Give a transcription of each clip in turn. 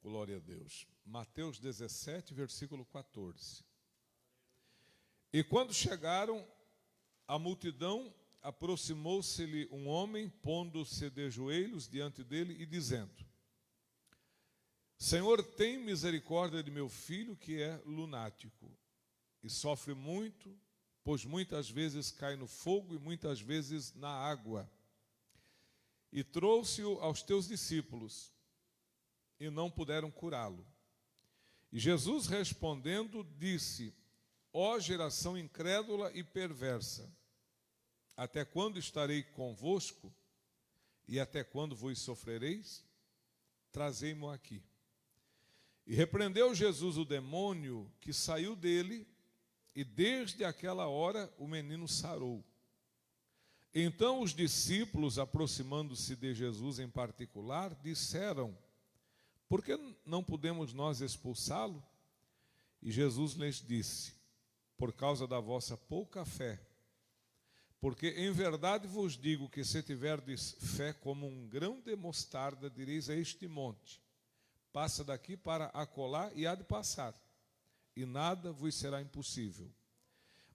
Glória a Deus. Mateus 17, versículo 14. E quando chegaram, a multidão, aproximou-se-lhe um homem, pondo-se de joelhos diante dele e dizendo: Senhor, tem misericórdia de meu filho, que é lunático, e sofre muito, pois muitas vezes cai no fogo e muitas vezes na água. E trouxe-o aos teus discípulos, e não puderam curá-lo. E Jesus respondendo disse: Ó geração incrédula e perversa, até quando estarei convosco? E até quando vos sofrereis? Trazei-mo aqui. E repreendeu Jesus o demônio que saiu dele, e desde aquela hora o menino sarou. Então os discípulos, aproximando-se de Jesus em particular, disseram: Por que não podemos nós expulsá-lo? E Jesus lhes disse: Por causa da vossa pouca fé. Porque em verdade vos digo que se tiverdes fé como um grão de mostarda, direis a este monte: passa daqui para acolá, e há de passar, e nada vos será impossível.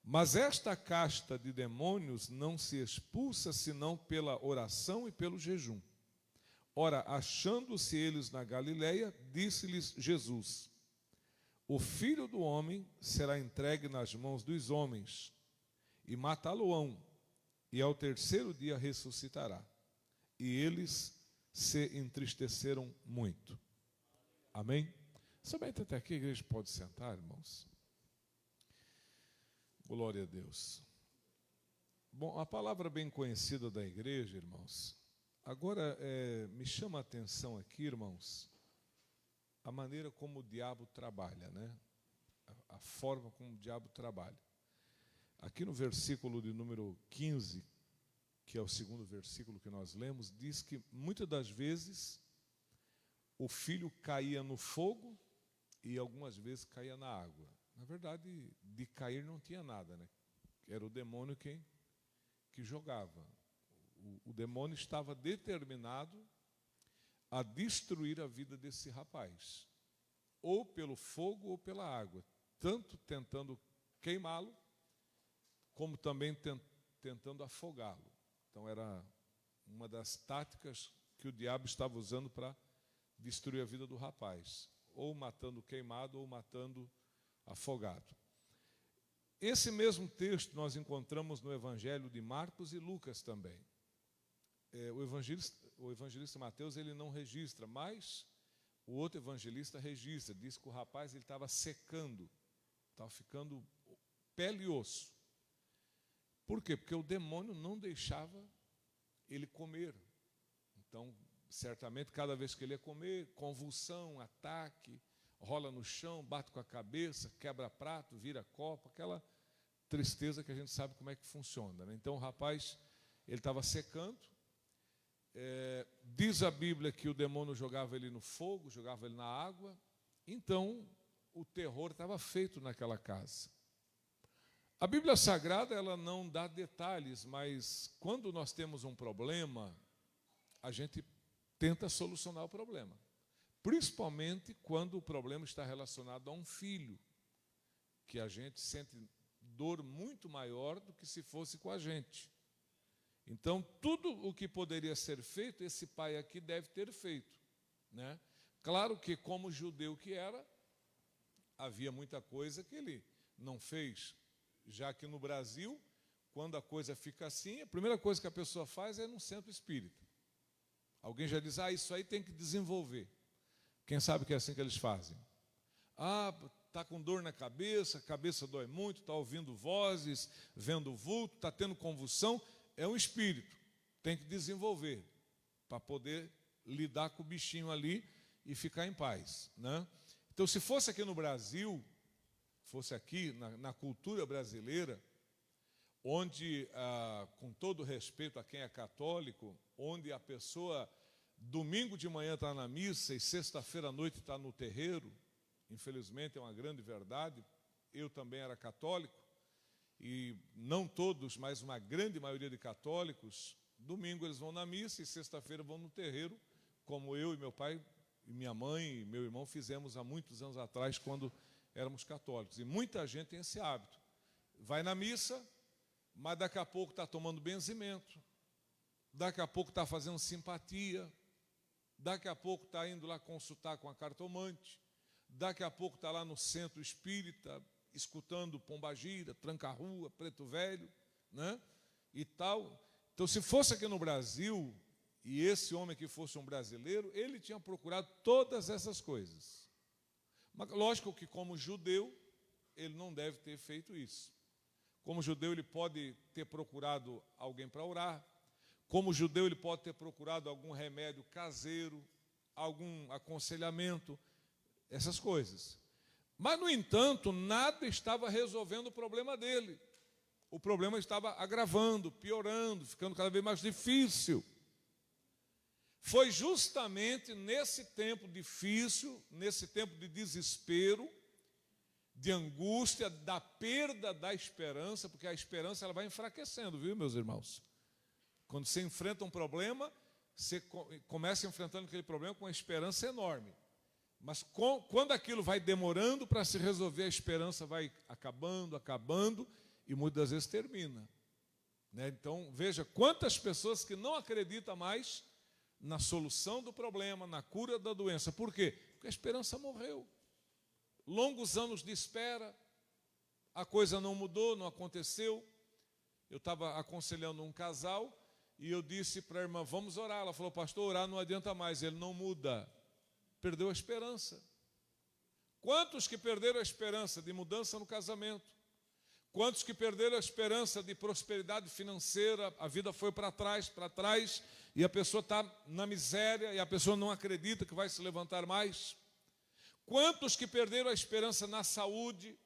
Mas esta casta de demônios não se expulsa senão pela oração e pelo jejum. Ora, achando-se eles na Galileia, disse-lhes Jesus: O Filho do homem será entregue nas mãos dos homens, e matá-lo-ão, e ao terceiro dia ressuscitará. E eles se entristeceram muito. Amém? Somente até aqui a igreja pode sentar, irmãos. Glória a Deus. Bom, a palavra bem conhecida da igreja, irmãos. Agora, me chama a atenção aqui, irmãos, a maneira como o diabo trabalha, né? A forma como o diabo trabalha. Aqui no versículo de número 15, que é o segundo versículo que nós lemos, diz que muitas das vezes o filho caía no fogo e algumas vezes caía na água. Na verdade, de cair não tinha nada, né? Era o demônio que jogava. O demônio estava determinado a destruir a vida desse rapaz, ou pelo fogo ou pela água, tanto tentando queimá-lo, como também tentando afogá-lo. Então era uma das táticas que o diabo estava usando para destruir a vida do rapaz, ou matando queimado ou matando afogado. Esse mesmo texto nós encontramos no Evangelho de Marcos e Lucas também. O evangelista Mateus ele não registra, mas o outro evangelista registra. Diz que o rapaz ele estava secando, estava ficando pele e osso. Por quê? Porque o demônio não deixava ele comer. Então, certamente, cada vez que ele ia comer, convulsão, ataque, rola no chão, bate com a cabeça, quebra prato, vira copo, aquela tristeza que a gente sabe como é que funciona, né? Então, o rapaz ele estava secando. Diz a Bíblia que o demônio jogava ele no fogo, jogava ele na água. Então, o terror estava feito naquela casa. A Bíblia Sagrada ela não dá detalhes, mas quando nós temos um problema, a gente tenta solucionar o problema. Principalmente quando o problema está relacionado a um filho, que a gente sente dor muito maior do que se fosse com a gente. Então, tudo o que poderia ser feito, esse pai aqui deve ter feito, né? Claro que, como judeu que era, havia muita coisa que ele não fez, já que no Brasil, quando a coisa fica assim, a primeira coisa que a pessoa faz é no centro espírita. Alguém já diz: isso aí tem que desenvolver. Quem sabe que é assim que eles fazem? Está com dor na cabeça, a cabeça dói muito, está ouvindo vozes, vendo vulto, está tendo convulsão. É um espírito, tem que desenvolver para poder lidar com o bichinho ali e ficar em paz, né? Então, se fosse aqui no Brasil, fosse aqui na cultura brasileira, onde, com todo respeito a quem é católico, onde a pessoa domingo de manhã está na missa e sexta-feira à noite está no terreiro, infelizmente é uma grande verdade, eu também era católico, e não todos, mas uma grande maioria de católicos, domingo eles vão na missa e sexta-feira vão no terreiro, como eu e meu pai e minha mãe e meu irmão fizemos há muitos anos atrás, quando éramos católicos. E muita gente tem esse hábito. Vai na missa, mas daqui a pouco está tomando benzimento, daqui a pouco está fazendo simpatia, daqui a pouco está indo lá consultar com a cartomante, daqui a pouco está lá no centro espírita, escutando pombagira, tranca-rua, preto velho, né? E tal. Então, se fosse aqui no Brasil, e esse homem que fosse um brasileiro, ele tinha procurado todas essas coisas. Mas lógico que, como judeu, ele não deve ter feito isso. Como judeu, ele pode ter procurado alguém para orar. Como judeu, ele pode ter procurado algum remédio caseiro, algum aconselhamento, essas coisas. Mas, no entanto, nada estava resolvendo o problema dele. O problema estava agravando, piorando, ficando cada vez mais difícil. Foi justamente nesse tempo difícil, nesse tempo de desespero, de angústia, da perda da esperança, porque a esperança ela vai enfraquecendo, viu, meus irmãos? Quando você enfrenta um problema, você começa enfrentando aquele problema com uma esperança enorme. Mas quando aquilo vai demorando para se resolver, a esperança vai acabando, e muitas vezes termina. Né? Então, veja quantas pessoas que não acreditam mais na solução do problema, na cura da doença. Por quê? Porque a esperança morreu. Longos anos de espera, a coisa não mudou, não aconteceu. Eu estava aconselhando um casal e eu disse para a irmã, vamos orar. Ela falou, pastor, orar não adianta mais, ele não muda. Perdeu a esperança. Quantos que perderam a esperança de mudança no casamento? Quantos que perderam a esperança de prosperidade financeira, a vida foi para trás, e a pessoa está na miséria, e a pessoa não acredita que vai se levantar mais? Quantos que perderam a esperança na saúde,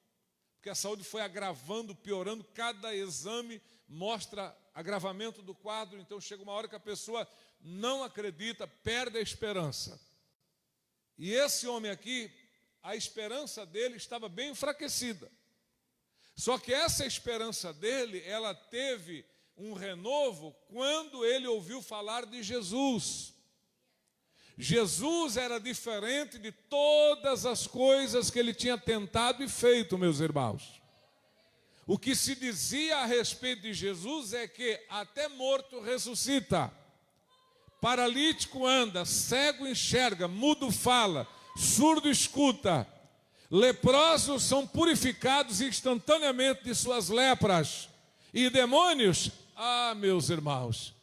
porque a saúde foi agravando, piorando, cada exame mostra agravamento do quadro, então chega uma hora que a pessoa não acredita, perde a esperança. E esse homem aqui, a esperança dele estava bem enfraquecida. Só que essa esperança dele, ela teve um renovo quando ele ouviu falar de Jesus. Jesus era diferente de todas as coisas que ele tinha tentado e feito, meus irmãos. O que se dizia a respeito de Jesus é que até morto ressuscita, paralítico anda, cego enxerga, mudo fala, surdo escuta, leprosos são purificados instantaneamente de suas lepras, e demônios, meus irmãos,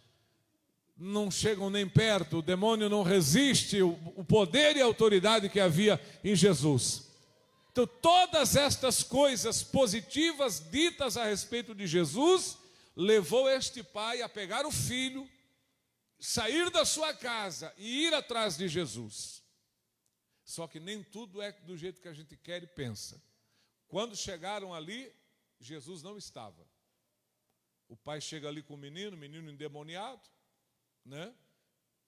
não chegam nem perto, o demônio não resiste o poder e a autoridade que havia em Jesus. Então, todas estas coisas positivas ditas a respeito de Jesus, levou este pai a pegar o filho, sair da sua casa e ir atrás de Jesus. Só que nem tudo é do jeito que a gente quer e pensa. Quando chegaram ali, Jesus não estava. O pai chega ali com o menino endemoniado, né?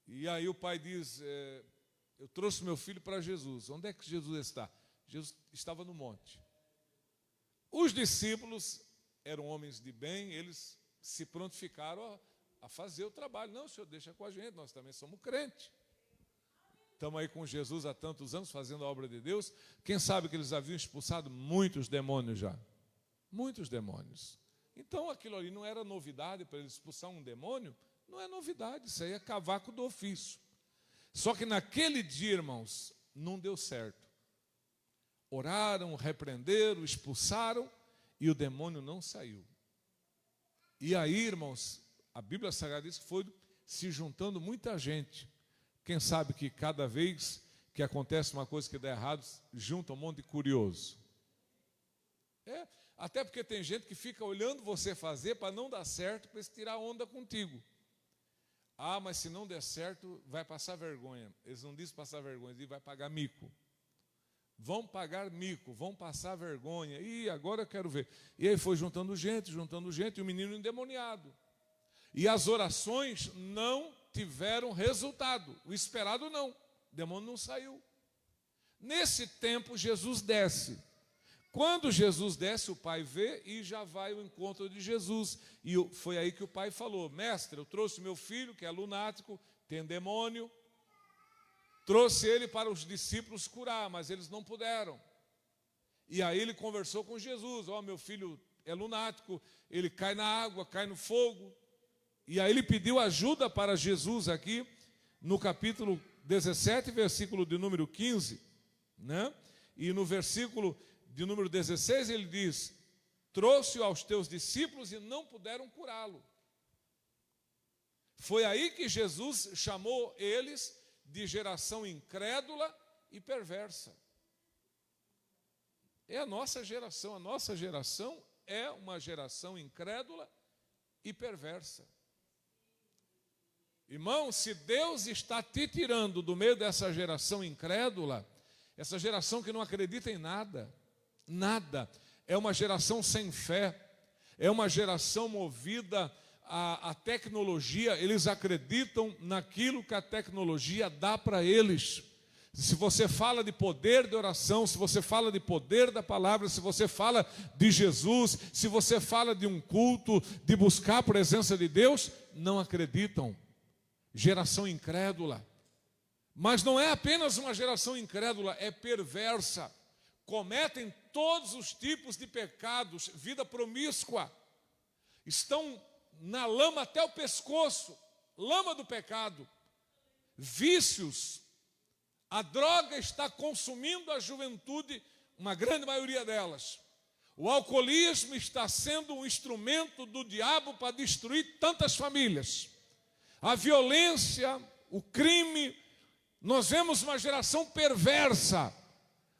E aí o pai diz, eu trouxe meu filho para Jesus. Onde é que Jesus está? Jesus estava no monte. Os discípulos eram homens de bem, eles se prontificaram a fazer o trabalho. Não, Senhor, deixa com a gente, nós também somos crentes. Estamos aí com Jesus há tantos anos, fazendo a obra de Deus. Quem sabe que eles haviam expulsado muitos demônios já. Muitos demônios. Então aquilo ali não era novidade para eles expulsar um demônio. Não é novidade, isso aí é cavaco do ofício. Só que naquele dia, irmãos, não deu certo. Oraram, repreenderam, expulsaram e o demônio não saiu. E aí, irmãos, a Bíblia Sagrada diz que foi se juntando muita gente. Quem sabe que cada vez que acontece uma coisa que dá errado, junta um monte de curioso. Até porque tem gente que fica olhando você fazer para não dar certo, para tirar onda contigo. Mas se não der certo, vai passar vergonha. Eles não dizem passar vergonha, eles dizem vai pagar mico. Vão pagar mico, vão passar vergonha. E agora eu quero ver. E aí foi juntando gente, e o menino endemoniado. E as orações não tiveram resultado. O esperado não. O demônio não saiu. Nesse tempo, Jesus desce. Quando Jesus desce, o pai vê e já vai ao encontro de Jesus. E foi aí que o pai falou, mestre, eu trouxe meu filho, que é lunático, tem demônio. trouxe ele para os discípulos curar, mas eles não puderam. E aí ele conversou com Jesus: ó, meu filho é lunático, ele cai na água, cai no fogo. E aí ele pediu ajuda para Jesus aqui, no capítulo 17, versículo de número 15, né? E no versículo de número 16 ele diz: trouxe-o aos teus discípulos e não puderam curá-lo. Foi aí que Jesus chamou eles de geração incrédula e perversa. É a nossa geração é uma geração incrédula e perversa. Irmão, se Deus está te tirando do meio dessa geração incrédula, essa geração que não acredita em nada, é uma geração sem fé, é uma geração movida à tecnologia, eles acreditam naquilo que a tecnologia dá para eles. Se você fala de poder de oração, se você fala de poder da palavra, se você fala de Jesus, se você fala de um culto, de buscar a presença de Deus, não acreditam. Geração incrédula. Mas não é apenas uma geração incrédula, é perversa. Cometem todos os tipos de pecados, vida promíscua. Estão na lama até o pescoço, lama do pecado. Vícios. A droga está consumindo a juventude, uma grande maioria delas. O alcoolismo está sendo um instrumento do diabo para destruir tantas famílias. A violência, o crime, nós vemos uma geração perversa,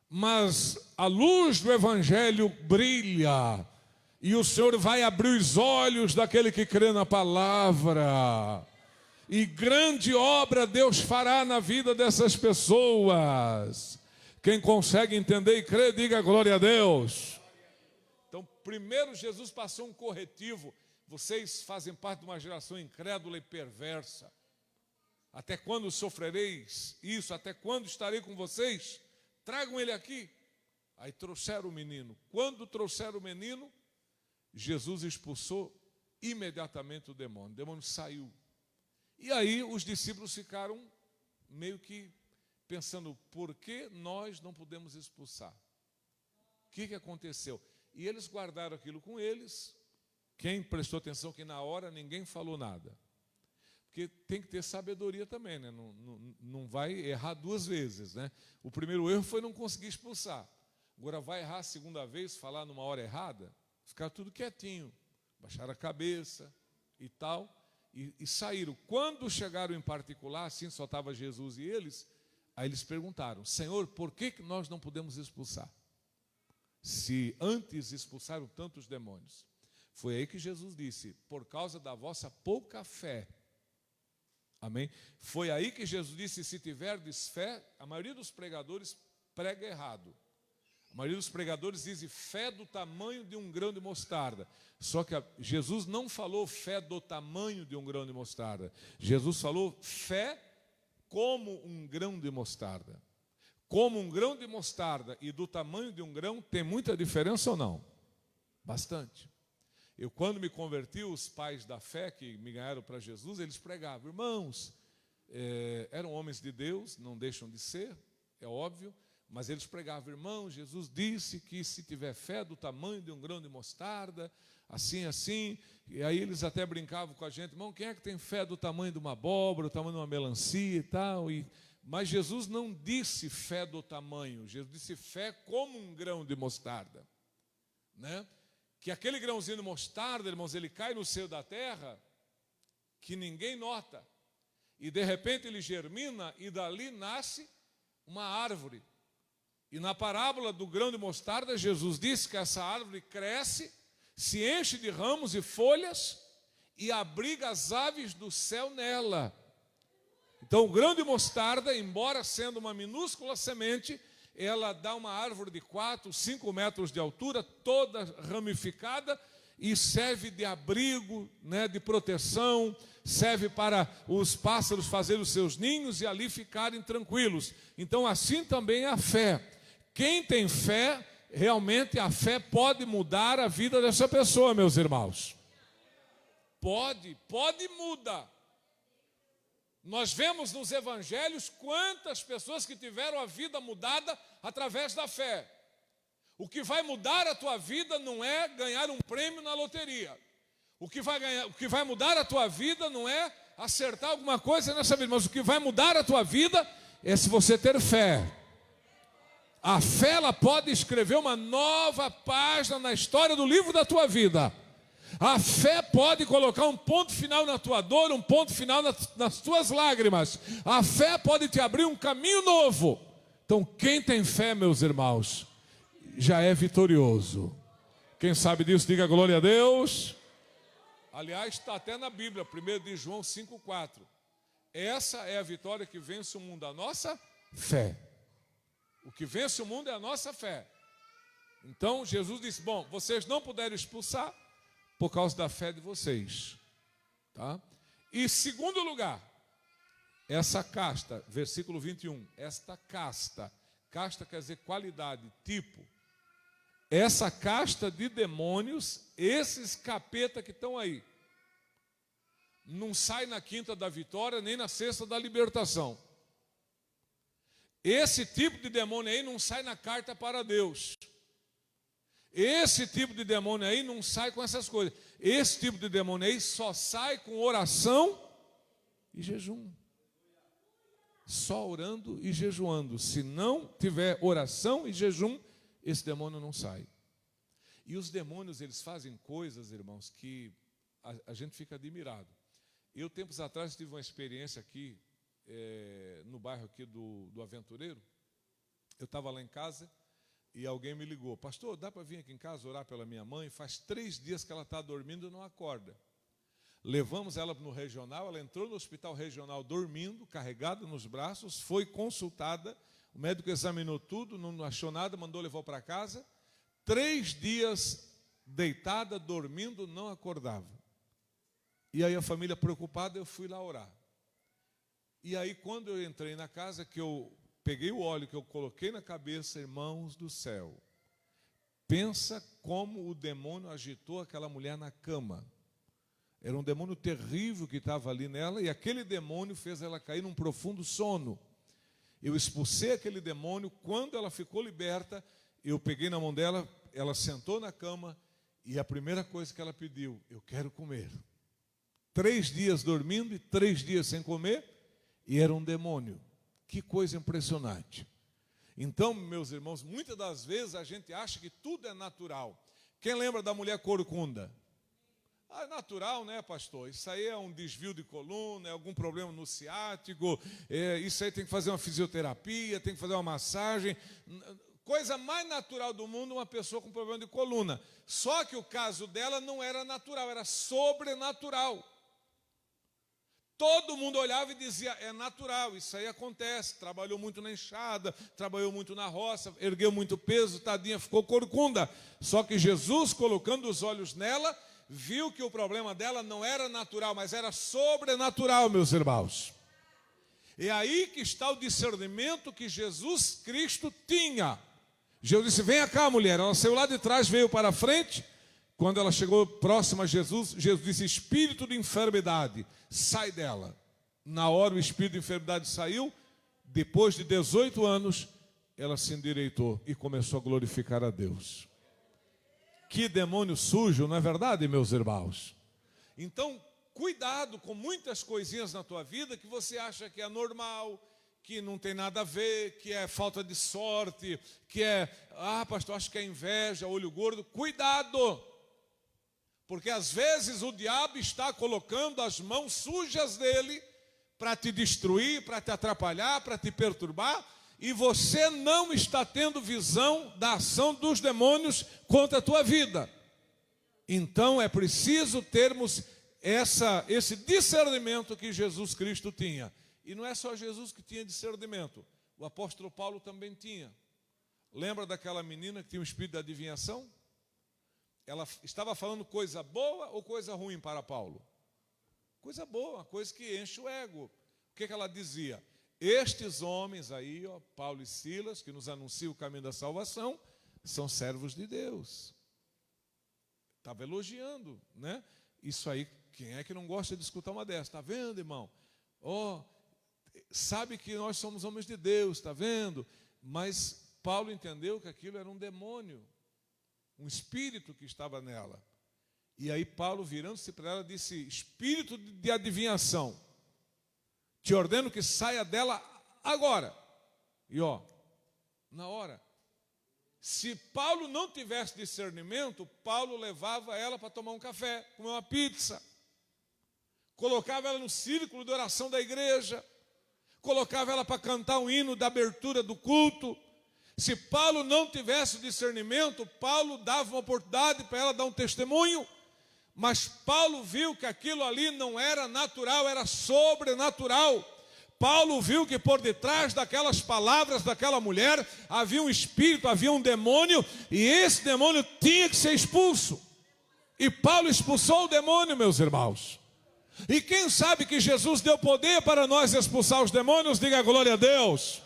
mas a luz do Evangelho brilha, e o Senhor vai abrir os olhos daquele que crê na palavra. E grande obra Deus fará na vida dessas pessoas. Quem consegue entender e crer, diga glória a Deus. Então, primeiro Jesus passou um corretivo. Vocês fazem parte de uma geração incrédula e perversa. Até quando sofrereis isso? Até quando estarei com vocês? Tragam ele aqui. Aí trouxeram o menino. Quando trouxeram o menino, Jesus expulsou imediatamente o demônio saiu. E aí os discípulos ficaram meio que pensando: por que nós não podemos expulsar? O que aconteceu? E eles guardaram aquilo com eles. Quem prestou atenção que na hora ninguém falou nada? Porque tem que ter sabedoria também, né? Não vai errar duas vezes, né? O primeiro erro foi não conseguir expulsar. Agora vai errar a segunda vez, falar numa hora errada? Ficar tudo quietinho, baixar a cabeça e tal. E saíram. Quando chegaram em particular, assim só estava Jesus e eles, aí eles perguntaram: Senhor, por que nós não podemos expulsar? Se antes expulsaram tantos demônios. Foi aí que Jesus disse: por causa da vossa pouca fé. Amém? Foi aí que Jesus disse: se tiverdes fé. A maioria dos pregadores prega errado. A maioria dos pregadores diz fé do tamanho de um grão de mostarda. Só que Jesus não falou fé do tamanho de um grão de mostarda. Jesus falou fé como um grão de mostarda. Como um grão de mostarda e do tamanho de um grão, tem muita diferença ou não? Bastante. Eu, quando me converti, os pais da fé que me ganharam para Jesus, eles pregavam: irmãos, eram homens de Deus, não deixam de ser, é óbvio. Mas eles pregavam: irmão, Jesus disse que se tiver fé do tamanho de um grão de mostarda, assim, assim. E aí eles até brincavam com a gente: irmão, quem é que tem fé do tamanho de uma abóbora, do tamanho de uma melancia e tal? Mas Jesus não disse fé do tamanho, Jesus disse fé como um grão de mostarda, né? Que aquele grãozinho de mostarda, irmãos, ele cai no seio da terra, que ninguém nota. E de repente ele germina e dali nasce uma árvore. E na parábola do grão de mostarda, Jesus disse que essa árvore cresce, se enche de ramos e folhas e abriga as aves do céu nela. Então o grão de mostarda, embora sendo uma minúscula semente, ela dá uma árvore de 4, 5 metros de altura, toda ramificada, e serve de abrigo, né, de proteção, serve para os pássaros fazerem os seus ninhos e ali ficarem tranquilos. Então assim também é a fé. Quem tem fé, realmente a fé pode mudar a vida dessa pessoa, meus irmãos. Pode muda. Nós vemos nos evangelhos quantas pessoas que tiveram a vida mudada através da fé. O que vai mudar a tua vida não é ganhar um prêmio na loteria. O que vai mudar a tua vida não é acertar alguma coisa nessa vida, mas o que vai mudar a tua vida é se você ter fé. A fé, ela pode escrever uma nova página na história do livro da tua vida. A fé pode colocar um ponto final na tua dor, um ponto final nas tuas lágrimas. A fé pode te abrir um caminho novo. Então, quem tem fé, meus irmãos, já é vitorioso. Quem sabe disso, diga glória a Deus. Aliás, está até na Bíblia, 1 de João 5,4. Essa é a vitória que vence o mundo, a nossa fé. O que vence o mundo é a nossa fé. Então, Jesus disse, bom, vocês não puderam expulsar por causa da fé de vocês. Tá? E segundo lugar, essa casta, versículo 21, esta casta quer dizer qualidade, tipo. Essa casta de demônios, esses capeta que estão aí, não sai na quinta da vitória, nem na sexta da libertação. Esse tipo de demônio aí não sai na carta para Deus. Esse tipo de demônio aí não sai com essas coisas. Esse tipo de demônio aí só sai com oração e jejum. Só orando e jejuando. Se não tiver oração e jejum, esse demônio não sai. E os demônios, eles fazem coisas, irmãos, que a gente fica admirado. Eu, tempos atrás, tive uma experiência aqui, no bairro aqui do Aventureiro. Eu estava lá em casa e alguém me ligou. Pastor, dá para vir aqui em casa orar pela minha mãe? Faz 3 dias que ela está dormindo e não acorda. Levamos ela no regional, ela entrou no hospital regional dormindo, carregada nos braços, foi consultada, o médico examinou tudo, não achou nada, mandou levar para casa. 3 dias deitada, dormindo, não acordava. E aí a família preocupada, eu fui lá orar. E aí quando eu entrei na casa, que eu peguei o óleo que eu coloquei na cabeça, irmãos do céu, pensa como o demônio agitou aquela mulher na cama. Era um demônio terrível que estava ali nela, e aquele demônio fez ela cair num profundo sono. Eu expulsei aquele demônio. Quando ela ficou liberta, eu peguei na mão dela, ela sentou na cama, e a primeira coisa que ela pediu, eu quero comer. 3 dias dormindo e 3 dias sem comer, e era um demônio. Que coisa impressionante. Então, meus irmãos, muitas das vezes a gente acha que tudo é natural. Quem lembra da mulher corcunda? Ah, é natural, né, pastor? Isso aí é um desvio de coluna, é algum problema no ciático, isso aí tem que fazer uma fisioterapia, tem que fazer uma massagem. Coisa mais natural do mundo, uma pessoa com problema de coluna. Só que o caso dela não era natural, era sobrenatural. Todo mundo olhava e dizia, é natural, isso aí acontece. Trabalhou muito na enxada, trabalhou muito na roça, ergueu muito peso, tadinha, ficou corcunda. Só que Jesus, colocando os olhos nela, viu que o problema dela não era natural, mas era sobrenatural, meus irmãos. É aí que está o discernimento que Jesus Cristo tinha. Jesus disse, venha cá, mulher. Ela saiu lá de trás, veio para a frente. Quando ela chegou próxima a Jesus, Jesus disse, espírito de enfermidade, sai dela. Na hora o espírito de enfermidade saiu. Depois de 18 anos, ela se endireitou e começou a glorificar a Deus. Que demônio sujo, não é verdade, meus irmãos? Então, cuidado com muitas coisinhas na tua vida que você acha que é normal, que não tem nada a ver, que é falta de sorte, que é, pastor, acho que é inveja, olho gordo. Cuidado! Porque às vezes o diabo está colocando as mãos sujas dele para te destruir, para te atrapalhar, para te perturbar, e você não está tendo visão da ação dos demônios contra a tua vida. Então é preciso termos esse discernimento que Jesus Cristo tinha. E não é só Jesus que tinha discernimento, o apóstolo Paulo também tinha. Lembra daquela menina que tinha um espírito de adivinhação? Ela estava falando coisa boa ou coisa ruim para Paulo? Coisa boa, coisa que enche o ego. O que ela dizia? Estes homens aí, Paulo e Silas, que nos anunciam o caminho da salvação, são servos de Deus. Estava elogiando, né? Isso aí, quem é que não gosta de escutar uma dessas? Está vendo, irmão? sabe que nós somos homens de Deus, está vendo? Mas Paulo entendeu que aquilo era um demônio, um espírito que estava nela. E aí Paulo, virando-se para ela, disse: espírito de adivinhação, te ordeno que saia dela agora. E na hora. Se Paulo não tivesse discernimento, Paulo levava ela para tomar um café, comer uma pizza, colocava ela no círculo de oração da igreja, colocava ela para cantar um hino da abertura do culto. Se Paulo não tivesse discernimento, Paulo dava uma oportunidade para ela dar um testemunho, mas Paulo viu que aquilo ali não era natural, era sobrenatural. Paulo viu que por detrás daquelas palavras daquela mulher havia um espírito, havia um demônio, e esse demônio tinha que ser expulso. E Paulo expulsou o demônio, meus irmãos. E quem sabe que Jesus deu poder para nós expulsar os demônios? Diga glória a Deus.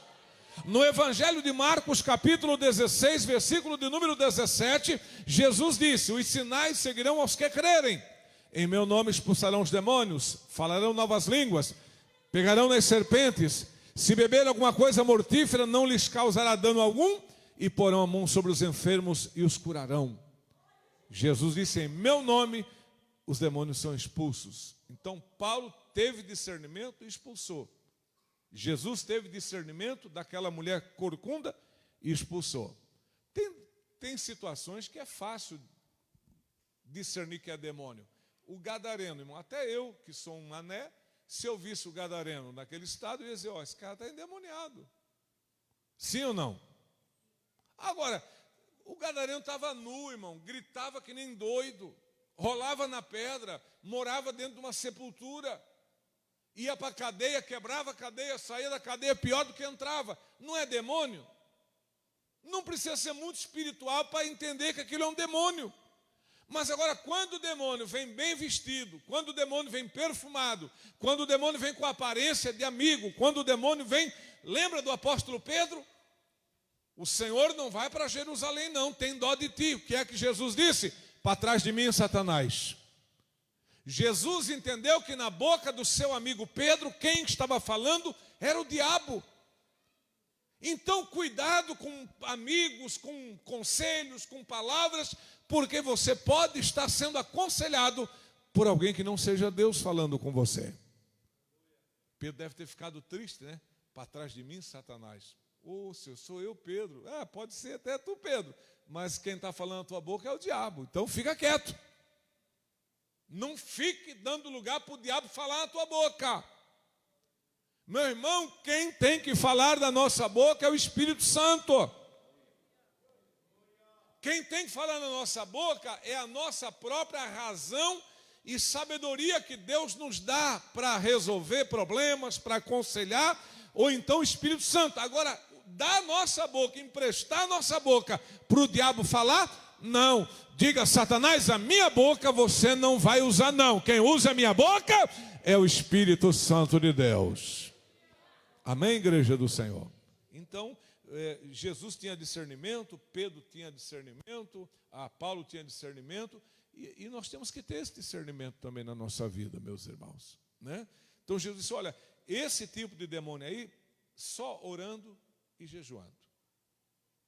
No Evangelho de Marcos, capítulo 16, versículo de número 17, Jesus disse: os sinais seguirão aos que crerem. Em meu nome expulsarão os demônios, falarão novas línguas, pegarão nas serpentes, se beber alguma coisa mortífera não lhes causará dano algum, e porão a mão sobre os enfermos e os curarão. Jesus disse: em meu nome os demônios são expulsos. Então Paulo teve discernimento e expulsou. Jesus teve discernimento daquela mulher corcunda e expulsou. Tem situações que é fácil discernir que é demônio. O gadareno, irmão, até eu que sou um mané, se eu visse o gadareno naquele estado, eu ia dizer: esse cara está endemoniado. Sim ou não? Agora, o gadareno estava nu, irmão, gritava que nem doido, rolava na pedra, morava dentro de uma sepultura, ia para a cadeia, quebrava a cadeia, saía da cadeia pior do que entrava. Não é demônio? Não precisa ser muito espiritual para entender que aquilo é um demônio. Mas agora, quando o demônio vem bem vestido, quando o demônio vem perfumado, quando o demônio vem com aparência de amigo, quando o demônio vem, lembra do apóstolo Pedro? O Senhor não vai para Jerusalém não, tem dó de ti. O que é que Jesus disse? Para trás de mim, Satanás. Jesus entendeu que na boca do seu amigo Pedro, quem estava falando era o diabo. Então, cuidado com amigos, com conselhos, com palavras, porque você pode estar sendo aconselhado por alguém que não seja Deus falando com você. Pedro deve ter ficado triste, né? Para trás de mim, Satanás. Se sou eu, Pedro. Pode ser até tu, Pedro, mas quem está falando na tua boca é o diabo. Então fica quieto. Não fique dando lugar para o diabo falar na tua boca. Meu irmão, quem tem que falar da nossa boca é o Espírito Santo. Quem tem que falar na nossa boca é a nossa própria razão e sabedoria que Deus nos dá para resolver problemas, para aconselhar, ou então o Espírito Santo. Agora, dar a nossa boca, emprestar a nossa boca para o diabo falar, não. Diga: Satanás, a minha boca você não vai usar não. Quem usa a minha boca é o Espírito Santo de Deus. Amém, igreja do Senhor? Então, Jesus tinha discernimento, Pedro tinha discernimento, Paulo tinha discernimento, e nós temos que ter esse discernimento também na nossa vida, meus irmãos, né? Então Jesus disse: olha, esse tipo de demônio aí, só orando e jejuando.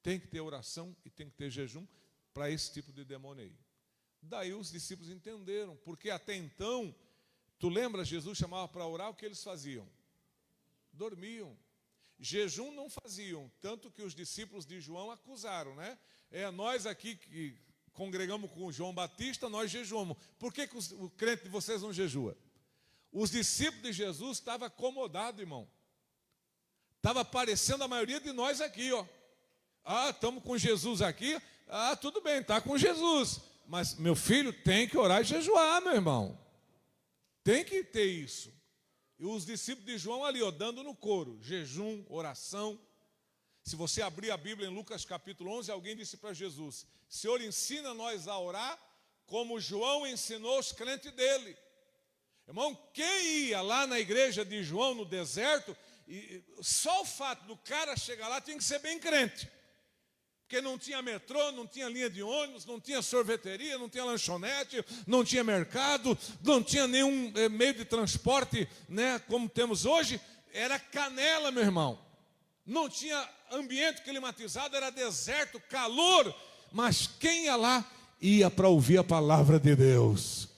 Tem que ter oração e tem que ter jejum para esse tipo de demônio aí. Daí os discípulos entenderam, porque até então, tu lembra, Jesus chamava para orar, o que eles faziam? Dormiam. Jejum não faziam, tanto que os discípulos de João acusaram, né? Nós aqui que congregamos com João Batista, nós jejuamos. Por que o crente de vocês não jejua? Os discípulos de Jesus estavam acomodados, irmão. Estava parecendo a maioria de nós aqui, ó. Estamos com Jesus aqui. Tudo bem, está com Jesus. Mas, meu filho, tem que orar e jejuar, meu irmão. Tem que ter isso. E os discípulos de João ali, dando no coro, jejum, oração. Se você abrir a Bíblia em Lucas capítulo 11, alguém disse para Jesus: Senhor, ensina nós a orar como João ensinou os crentes dele. Irmão, quem ia lá na igreja de João, no deserto, só o fato do cara chegar lá tinha que ser bem crente. Porque não tinha metrô, não tinha linha de ônibus, não tinha sorveteria, não tinha lanchonete, não tinha mercado, não tinha nenhum meio de transporte, né, como temos hoje. Era canela, meu irmão. Não tinha ambiente climatizado, era deserto, calor. Mas quem ia lá? Ia para ouvir a palavra de Deus.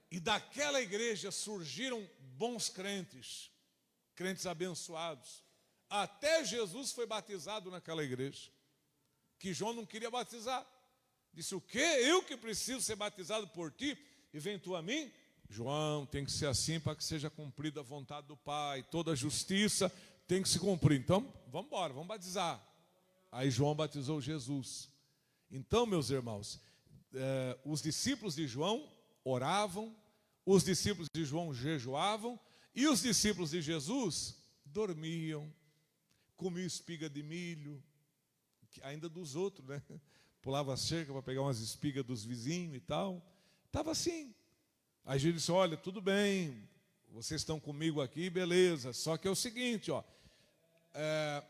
E daquela igreja surgiram bons crentes, crentes abençoados. Até Jesus foi batizado naquela igreja, que João não queria batizar. Disse, o quê? Eu que preciso ser batizado por ti? E vem tu a mim? João, tem que ser assim para que seja cumprida a vontade do Pai. Toda a justiça tem que se cumprir. Então, vamos embora, vamos batizar. Aí João batizou Jesus. Então, meus irmãos, os discípulos de João oravam, os discípulos de João jejuavam, e os discípulos de Jesus dormiam, comiam espiga de milho, ainda dos outros, né? Pulava a cerca para pegar umas espigas dos vizinhos e tal. Estava assim. Aí Jesus disse, olha, tudo bem, vocês estão comigo aqui, beleza. Só que é o seguinte, ó,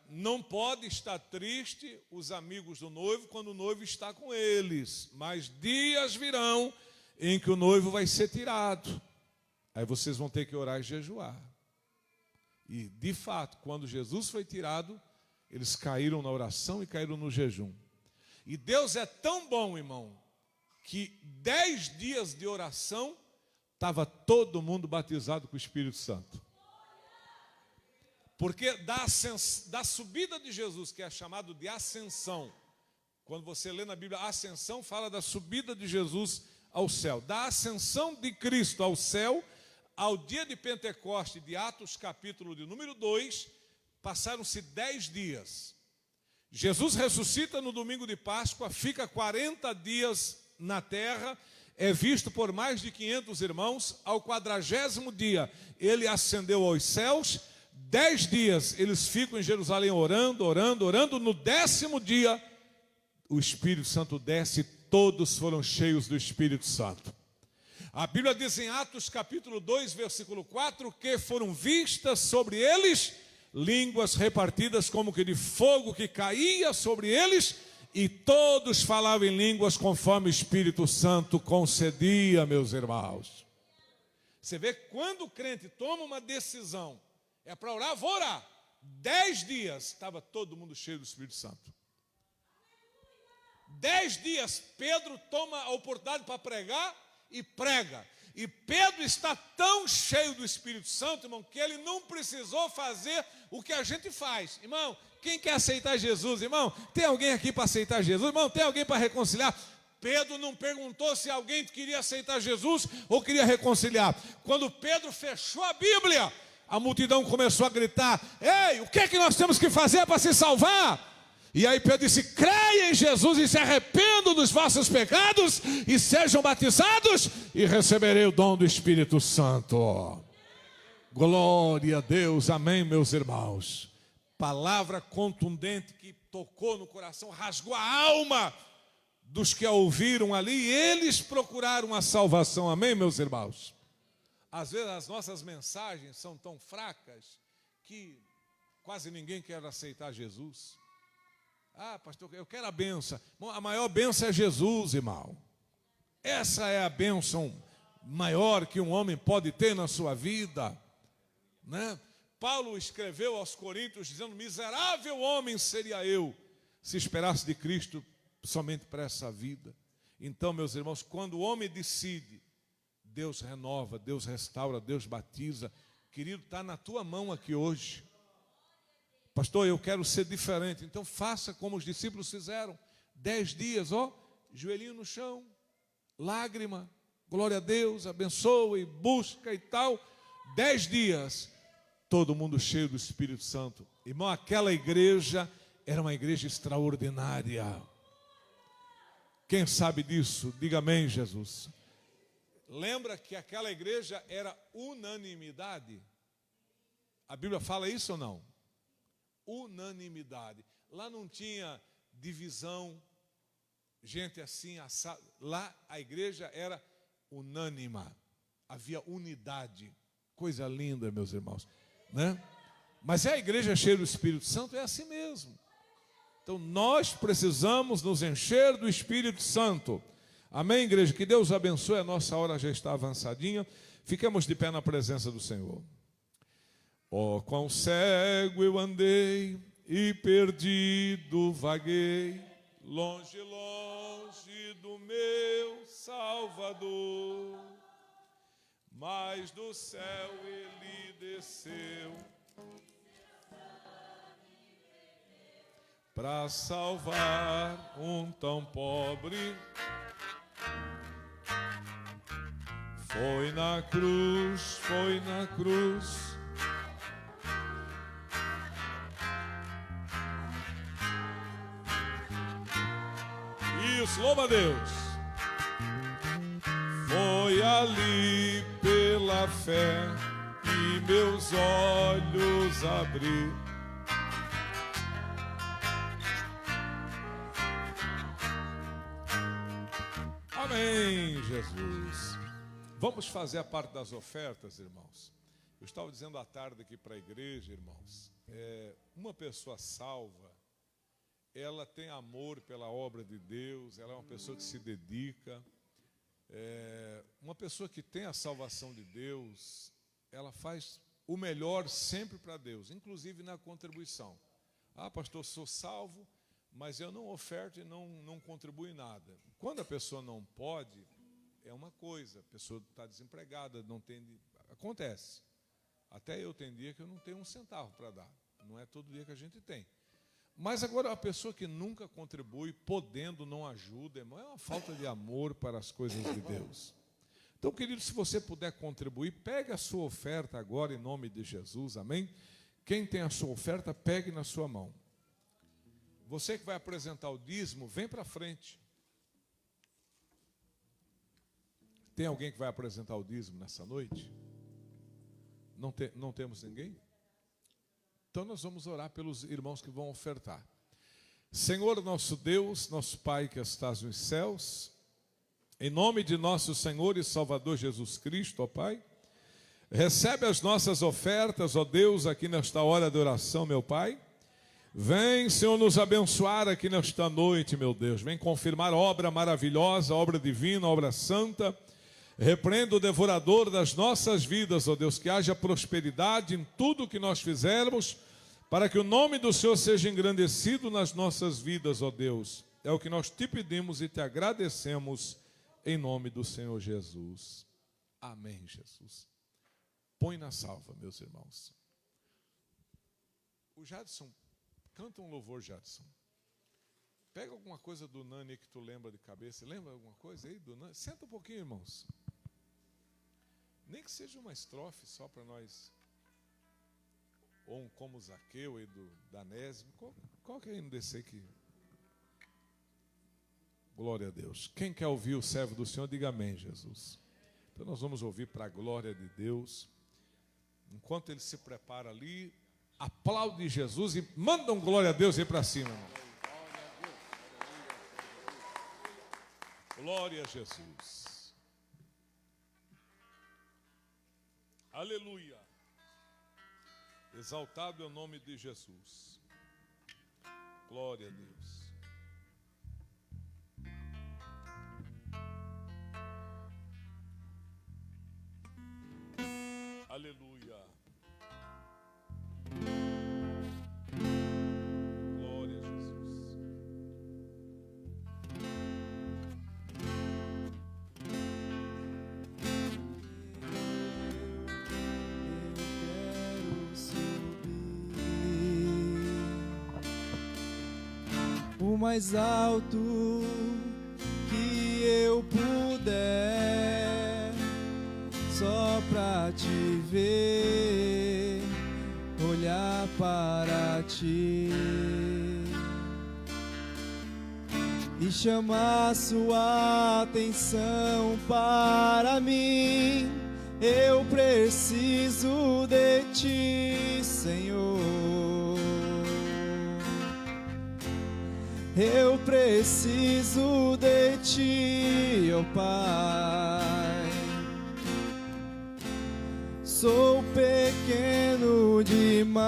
não pode estar triste os amigos do noivo quando o noivo está com eles. Mas dias virão em que o noivo vai ser tirado. Aí vocês vão ter que orar e jejuar. E, de fato, quando Jesus foi tirado, eles caíram na oração e caíram no jejum. E Deus é tão bom, irmão, que 10 dias de oração, estava todo mundo batizado com o Espírito Santo. Porque da subida de Jesus, que é chamado de ascensão, quando você lê na Bíblia, ascensão fala da subida de Jesus ao céu. Da ascensão de Cristo ao céu, ao dia de Pentecoste, de Atos capítulo de número 2, passaram-se 10 dias. Jesus ressuscita no domingo de Páscoa, fica 40 dias na terra, é visto por mais de 500 irmãos. Ao 40º dia, ele ascendeu aos céus. 10 dias eles ficam em Jerusalém orando. No 10º dia, o Espírito Santo desce, todos foram cheios do Espírito Santo. A Bíblia diz em Atos capítulo 2, versículo 4, que foram vistas sobre eles línguas repartidas como que de fogo que caía sobre eles, e todos falavam em línguas conforme o Espírito Santo concedia, meus irmãos. Você vê que quando o crente toma uma decisão, é para orar, vou orar. 10 dias, estava todo mundo cheio do Espírito Santo. 10 dias, Pedro toma a oportunidade para pregar e prega. E Pedro está tão cheio do Espírito Santo, irmão, que ele não precisou fazer o que a gente faz. Irmão, quem quer aceitar Jesus, irmão? Tem alguém aqui para aceitar Jesus? Irmão, tem alguém para reconciliar? Pedro não perguntou se alguém queria aceitar Jesus ou queria reconciliar. Quando Pedro fechou a Bíblia, a multidão começou a gritar, ei, o que é que nós temos que fazer para se salvar? E aí Pedro disse, creia em Jesus e se arrependam dos vossos pecados e sejam batizados e receberei o dom do Espírito Santo. Glória a Deus, amém, meus irmãos. Palavra contundente que tocou no coração, rasgou a alma dos que a ouviram ali, e eles procuraram a salvação, amém, meus irmãos. Às vezes as nossas mensagens são tão fracas que quase ninguém quer aceitar Jesus. Ah, pastor, eu quero a bênção. Bom, a maior bênção é Jesus, irmão. Essa é a bênção maior que um homem pode ter na sua vida, né? Paulo escreveu aos Coríntios dizendo, miserável homem seria eu se esperasse de Cristo somente para essa vida. Então, meus irmãos, quando o homem decide, Deus renova, Deus restaura, Deus batiza. Querido, está na tua mão aqui hoje. Pastor, eu quero ser diferente. Então faça como os discípulos fizeram. 10 dias, joelhinho no chão, lágrima, glória a Deus, abençoe, busca e tal. 10 dias, todo mundo cheio do Espírito Santo. Irmão, aquela igreja era uma igreja extraordinária. Quem sabe disso? Diga amém, Jesus. Lembra que aquela igreja era unanimidade? A Bíblia fala isso ou não? Unanimidade. Lá não tinha divisão, gente assim, assado. Lá a igreja era unânima. Havia unidade. Coisa linda, meus irmãos, né? Mas a igreja cheia do Espírito Santo é assim mesmo. Então nós precisamos nos encher do Espírito Santo. Amém, igreja? Que Deus abençoe. A nossa hora já está avançadinha. Fiquemos de pé na presença do Senhor. Oh, quão cego eu andei e perdido vaguei, longe, longe do meu Salvador. Mas do céu ele desceu para salvar um tão pobre. Foi na cruz, foi na cruz. Isso, louva a Deus. Foi ali pela fé que meus olhos abri. Amém, Jesus. Vamos fazer a parte das ofertas, irmãos. Eu estava dizendo à tarde aqui para a igreja, irmãos, uma pessoa salva, ela tem amor pela obra de Deus, ela é uma pessoa que se dedica. Uma pessoa que tem a salvação de Deus, ela faz o melhor sempre para Deus, inclusive na contribuição. Ah, pastor, sou salvo, mas eu não oferto e não contribuo em nada. Quando a pessoa não pode, é uma coisa, a pessoa está desempregada, não tem... Acontece. Até eu tenho dia que eu não tenho um centavo para dar. Não é todo dia que a gente tem. Mas agora a pessoa que nunca contribui, podendo, não ajuda, irmão, é uma falta de amor para as coisas de Deus. Então, querido, se você puder contribuir, pegue a sua oferta agora em nome de Jesus, amém? Quem tem a sua oferta, pegue na sua mão. Você que vai apresentar o dízimo, vem para frente. Tem alguém que vai apresentar o dízimo nessa noite? Não temos ninguém? Então nós vamos orar pelos irmãos que vão ofertar. Senhor nosso Deus, nosso Pai que estás nos céus, em nome de nosso Senhor e Salvador Jesus Cristo, ó Pai, recebe as nossas ofertas, ó Deus, aqui nesta hora de oração, meu Pai. Vem, Senhor, nos abençoar aqui nesta noite, meu Deus. Vem confirmar obra maravilhosa, obra divina, obra santa. Repreenda o devorador das nossas vidas, ó Deus, que haja prosperidade em tudo que nós fizermos, para que o nome do Senhor seja engrandecido nas nossas vidas, ó Deus. É o que nós te pedimos e te agradecemos em nome do Senhor Jesus. Amém, Jesus. Põe na salva, meus irmãos. O Jadson, canta um louvor, Jadson. Pega alguma coisa do Nani que tu lembra de cabeça. Lembra alguma coisa aí do Nani? Senta um pouquinho, irmãos. Nem que seja uma estrofe só para nós. Ou um como Zaqueu aí do Danésimo. Qual que é aí desse aqui? Glória a Deus. Quem quer ouvir o servo do Senhor, diga amém, Jesus. Então nós vamos ouvir para a glória de Deus. Enquanto ele se prepara ali, aplaude Jesus e manda um glória a Deus aí para cima, irmão. Glória a Jesus. Aleluia. Exaltado é o nome de Jesus. Glória a Deus. Aleluia. Glória a Jesus. O mais alto que eu puder, só pra te ver, olhar para ti e chamar sua atenção para mim. Eu preciso de ti, Senhor. Eu preciso de ti, ó Pai. Sou pequeno demais,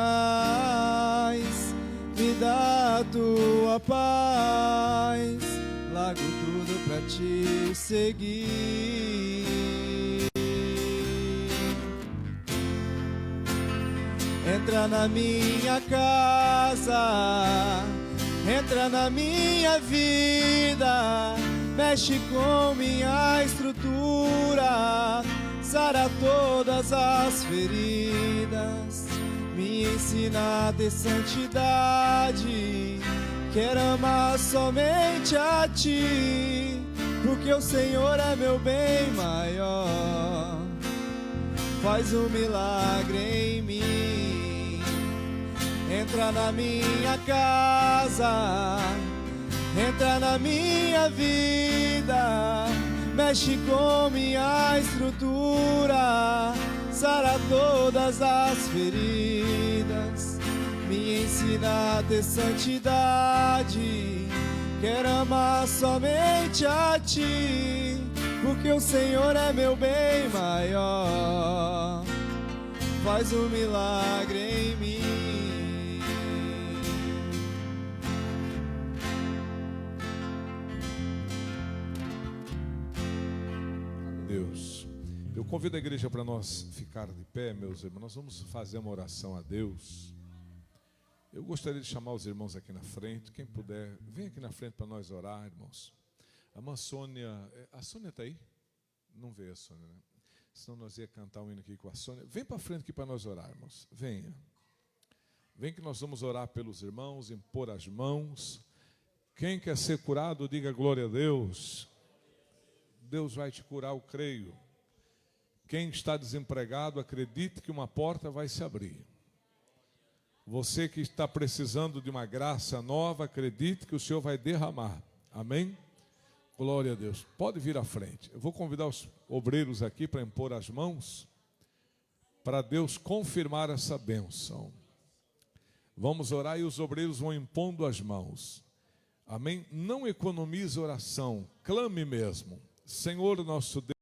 me dá a tua paz. Largo tudo pra te seguir. Entra na minha casa, entra na minha vida, mexe com minha estrutura, sara todas as feridas, me ensina a ter santidade, quero amar somente a Ti, porque o Senhor é meu bem maior. Faz um milagre em mim. Entra na minha casa, entra na minha vida, mexe com minha estrutura, sara todas as feridas, me ensina a ter santidade, quero amar somente a Ti, porque o Senhor é meu bem maior. Faz um milagre em mim. Deus, eu convido a igreja para nós ficar de pé, meus irmãos. Nós vamos fazer uma oração a Deus. Eu gostaria de chamar os irmãos aqui na frente. Quem puder, vem aqui na frente para nós orar, irmãos. A irmã Sônia, a Sônia está aí? Não veio a Sônia, né? Senão nós ia cantar um hino aqui com a Sônia. Vem para frente aqui para nós orar, irmãos. Venha. Vem que nós vamos orar pelos irmãos, impor as mãos. Quem quer ser curado, diga glória a Deus. Deus vai te curar, eu creio. Quem está desempregado, acredite que uma porta vai se abrir. Você que está precisando de uma graça nova, acredite que o Senhor vai derramar. Amém? Glória a Deus. Pode vir à frente. Eu vou convidar os obreiros aqui para impor as mãos, para Deus confirmar essa bênção. Vamos orar e os obreiros vão impondo as mãos. Amém? Não economize oração, clame mesmo. Senhor nosso Deus.